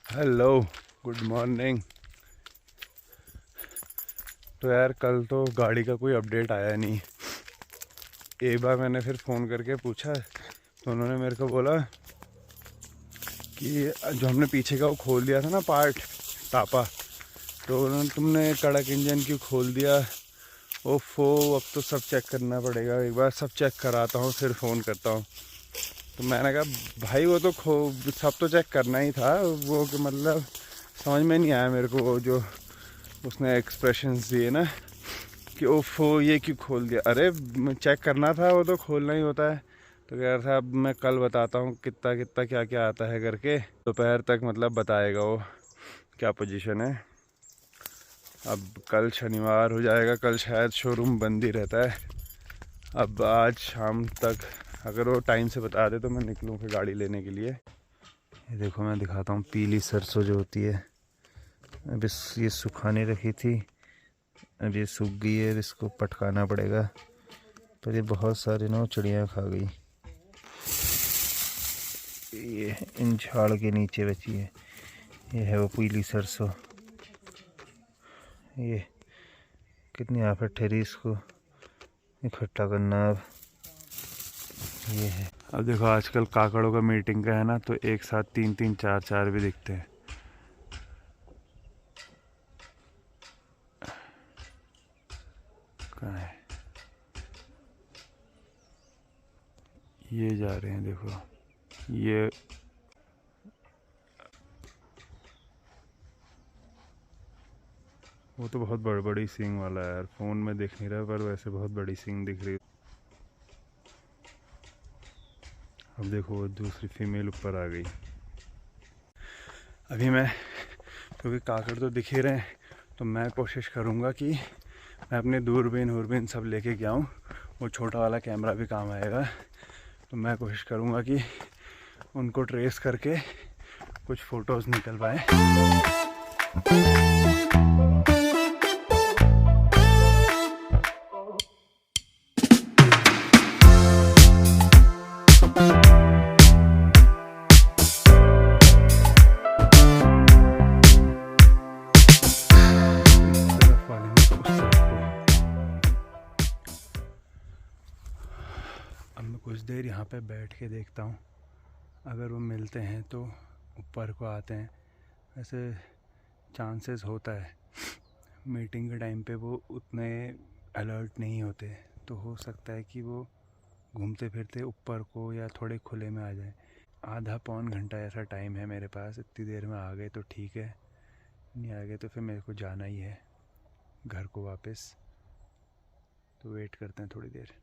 Hello, good morning. तो यार कल तो गाड़ी का कोई अपडेट आया नहीं। एक बार मैंने फिर फ़ोन करके पूछा तो उन्होंने मेरे को बोला कि जो हमने पीछे का वो खोल दिया था ना पार्ट टापा, तो उन्होंने तुमने कड़क इंजन क्यों खोल दिया। ओफो, अब तो सब चेक करना पड़ेगा। एक बार सब चेक कराता हूँ फिर फ़ोन करता हूँ। तो मैंने कहा भाई वो तो सब तो चेक करना ही था। वो कि मतलब समझ में नहीं आया मेरे को वो जो उसने एक्सप्रेशंस दिए ना कि ओफो ये क्यों खोल दिया। अरे चेक करना था, वो तो खोलना ही होता है। तो कह रहा था अब मैं कल बताता हूँ कितना कितना क्या क्या आता है करके। दोपहर तक मतलब बताएगा वो क्या पोजीशन है। अब कल शनिवार हो जाएगा, कल शायद शोरूम बंद ही रहता है। अब आज शाम तक अगर वो टाइम से बता दे तो मैं निकलूँ फिर गाड़ी लेने के लिए। ये देखो मैं दिखाता हूँ, पीली सरसों जो होती है, अब ये सुखाने रखी थी, अब ये सूख गई है, इसको पटकाना पड़ेगा। पर ये बहुत सारी ना चिड़िया खा गई। ये इन झाड़ के नीचे बची है। ये है वो पीली सरसों। ये कितनी आफत ठहरी इसको इकट्ठा करना। अब ये है। अब देखो आजकल काकड़ों का मीटिंग का है ना, तो एक साथ 3-3 4-4 भी दिखते हैं। कहाँ है? ये जा रहे हैं, देखो ये। वो तो बहुत बड़ी सींग वाला है यार, फोन में दिख नहीं रहा पर वैसे बहुत बड़ी सींग दिख रही है। अब देखो वो दूसरी फीमेल ऊपर आ गई। अभी मैं, क्योंकि काकड़ तो दिख ही रहे हैं, तो मैं कोशिश करूँगा कि मैं अपने दूरबीन सब लेके गया हूँ। वो छोटा वाला कैमरा भी काम आएगा। तो मैं कोशिश करूँगा कि उनको ट्रेस करके कुछ फ़ोटोज़ निकल पाए। अब मैं कुछ देर यहाँ पे बैठ के देखता हूँ, अगर वो मिलते हैं तो ऊपर को आते हैं। वैसे चांसेस होता है मीटिंग के टाइम पे वो उतने अलर्ट नहीं होते, तो हो सकता है कि वो घूमते फिरते ऊपर को या थोड़े खुले में आ जाए। आधा पौन घंटा ऐसा टाइम है मेरे पास। इतनी देर में आ गए तो ठीक है, नहीं आ गए तो फिर मेरे को जाना ही है घर को वापस। तो वेट करते हैं थोड़ी देर।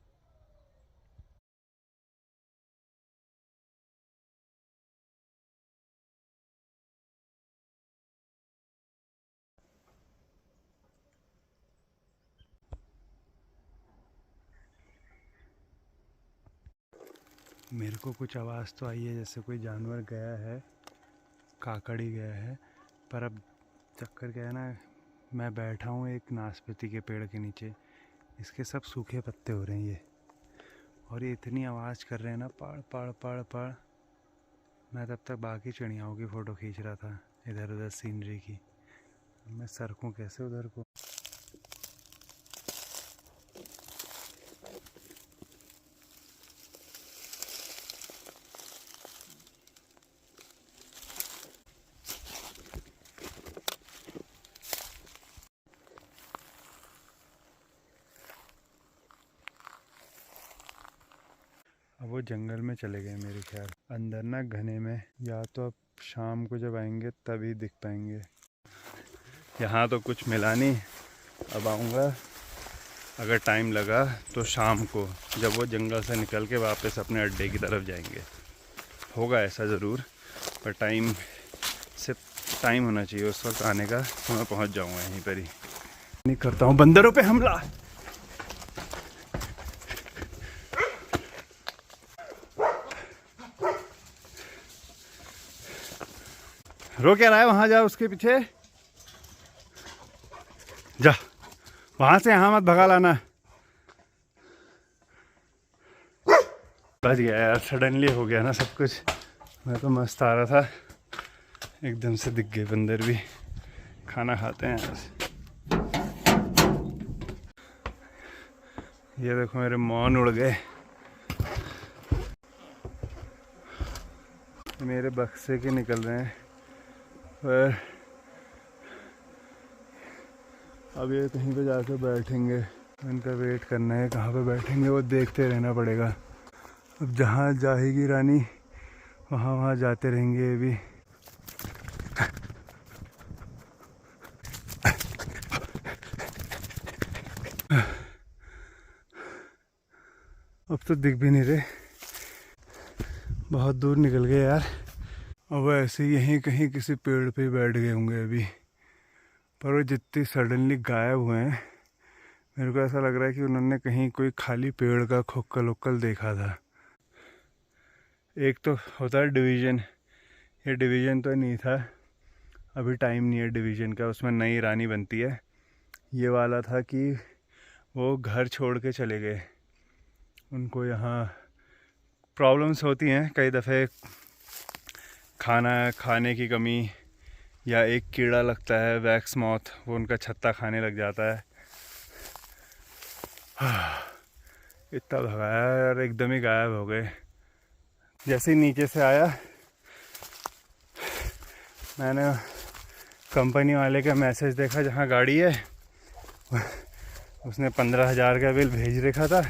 मेरे को कुछ आवाज़ तो आई है जैसे कोई जानवर गया है, काकड़ ही गया है। पर अब चक्कर क्या है ना, मैं बैठा हूँ एक नाशपाती के पेड़ के नीचे, इसके सब सूखे पत्ते हो रहे हैं ये, और ये इतनी आवाज़ कर रहे हैं ना, पड़ पड़ पड़ पड़। मैं तब तक बाकी चिड़ियाओं की फ़ोटो खींच रहा था, इधर उधर सीनरी की। मैं सरकूँ कैसे उधर को। अब वो जंगल में चले गए मेरे ख्याल, अंदर ना घने में। या तो अब शाम को जब आएंगे तभी दिख पाएंगे। यहाँ तो कुछ मिला नहीं। अब आऊँगा, अगर टाइम लगा तो शाम को, जब वो जंगल से निकल के वापस अपने अड्डे की तरफ जाएंगे। होगा ऐसा ज़रूर, पर टाइम होना चाहिए उस वक्त आने का, तो मैं पहुँच जाऊँगा यहीं पर ही। नहीं करता हूँ बंदरों पे हमला। रो क्या रहा है? वहाँ जा, उसके पीछे जा, वहाँ से यहाँ मत भगा लाना। बच गया यार, सडनली हो गया ना सब कुछ। मैं तो मस्त आ रहा था, एकदम से दिख गए बंदर भी। खाना खाते हैं आज। ये देखो मेरे मौन उड़ गए। मेरे बक्से के निकल रहे हैं पर अब ये कहीं पे जाकर बैठेंगे। इनका वेट करना है, कहाँ पे बैठेंगे वो देखते रहना पड़ेगा। अब जहाँ जाएगी रानी वहाँ वहाँ जाते रहेंगे ये भी। अब तो दिख भी नहीं रहे, बहुत दूर निकल गए यार। अब ऐसे यहीं कहीं किसी पेड़ पे ही बैठ गए होंगे अभी। पर वो जितनी सडनली गायब हुए हैं, मेरे को ऐसा लग रहा है कि उन्होंने कहीं कोई खाली पेड़ का खोखल ओखल देखा था। एक तो होता है डिवीज़न, ये डिवीज़न तो नहीं था, अभी टाइम नहीं है डिवीज़न का, उसमें नई रानी बनती है। ये वाला था कि वो घर छोड़ के चले गए, उनको यहाँ प्रॉब्लम्स होती हैं कई दफ़े, खाने की कमी या एक कीड़ा लगता है वैक्स मॉथ, वो उनका छत्ता खाने लग जाता है। इतना भगाया और एकदम ही गायब हो गए। जैसे ही नीचे से आया मैंने कंपनी वाले का मैसेज देखा, जहाँ गाड़ी है उसने 15,000 का बिल भेज रखा था।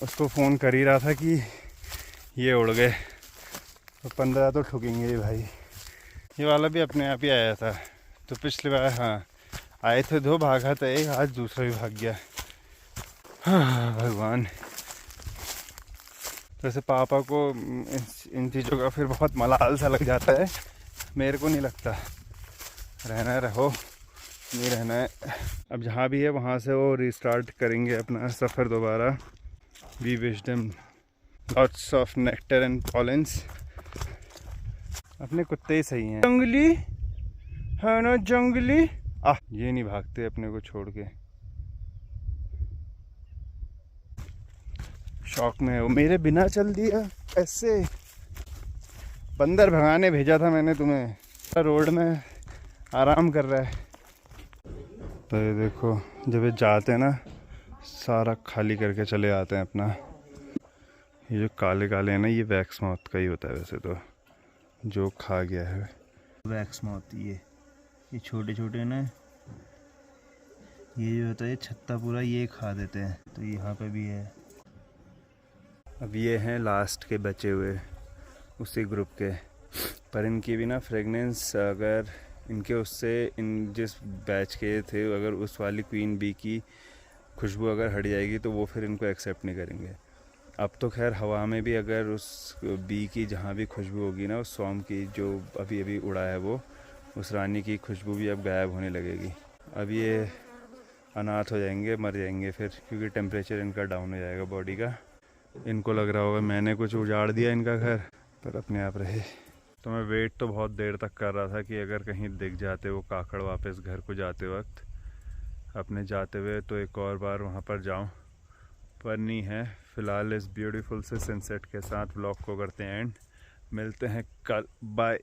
उसको फ़ोन कर ही रहा था कि ये उड़ गए, तो 15 तो ठुकेंगे ही भाई। ये वाला भी अपने आप ही आया था, तो पिछली बार हाँ आए थे 2, भागा था एक, आज दूसरा भी भाग गया। हाँ भगवान। वैसे पापा को इन चीज़ों का फिर बहुत मलाल सा लग जाता है, मेरे को नहीं लगता। रहना है रहो, नहीं रहना है। अब जहाँ भी है वहाँ से वो रिस्टार्ट करेंगे अपना सफ़र दोबारा। We wish them lots of nectar and pollens. अपने कुत्ते ही सही हैं, जंगली है ना, जंगली। ये नहीं भागते अपने को छोड़ के, शौक में है वो। मेरे बिना चल दिया ऐसे। बंदर भगाने भेजा था मैंने तुम्हें, रोड में आराम कर रहा है। तो ये देखो जब ये जाते हैं ना, सारा खाली करके चले आते हैं अपना। ये जो काले काले हैं ना, ये वैक्स मॉथ का ही होता है वैसे तो, जो खा गया है वैक्स मॉथ। ये छोटे छोटे ना, ये जो होता है छत्ता पूरा ये खा देते हैं। तो यहाँ पे भी है। अब ये हैं लास्ट के बचे हुए उसी ग्रुप के, पर इनकी भी ना फ्रेगनेंस, अगर इनके उससे इन जिस बैच के थे, अगर उस वाली क्वीन बी की खुशबू अगर हट जाएगी तो वो फिर इनको एक्सेप्ट नहीं करेंगे। अब तो खैर हवा में भी अगर उस बी की जहाँ भी खुशबू होगी ना, उस सॉम की जो अभी अभी उड़ा है, वो उस रानी की खुशबू भी अब गायब होने लगेगी। अब ये अनाथ हो जाएंगे, मर जाएंगे फिर, क्योंकि टेम्परेचर इनका डाउन हो जाएगा बॉडी का। इनको लग रहा होगा मैंने कुछ उजाड़ दिया इनका घर, पर अपने आप रहे। तो मैं वेट तो बहुत देर तक कर रहा था कि अगर कहीं दिख जाते वो काकड़ वापस घर को जाते वक्त, अपने जाते हुए, तो एक और बार वहाँ पर जाऊँ, पर नहीं है। फ़िलहाल इस ब्यूटीफुल से सनसेट के साथ व्लॉग को करते हैं एंड। मिलते हैं कल, बाय।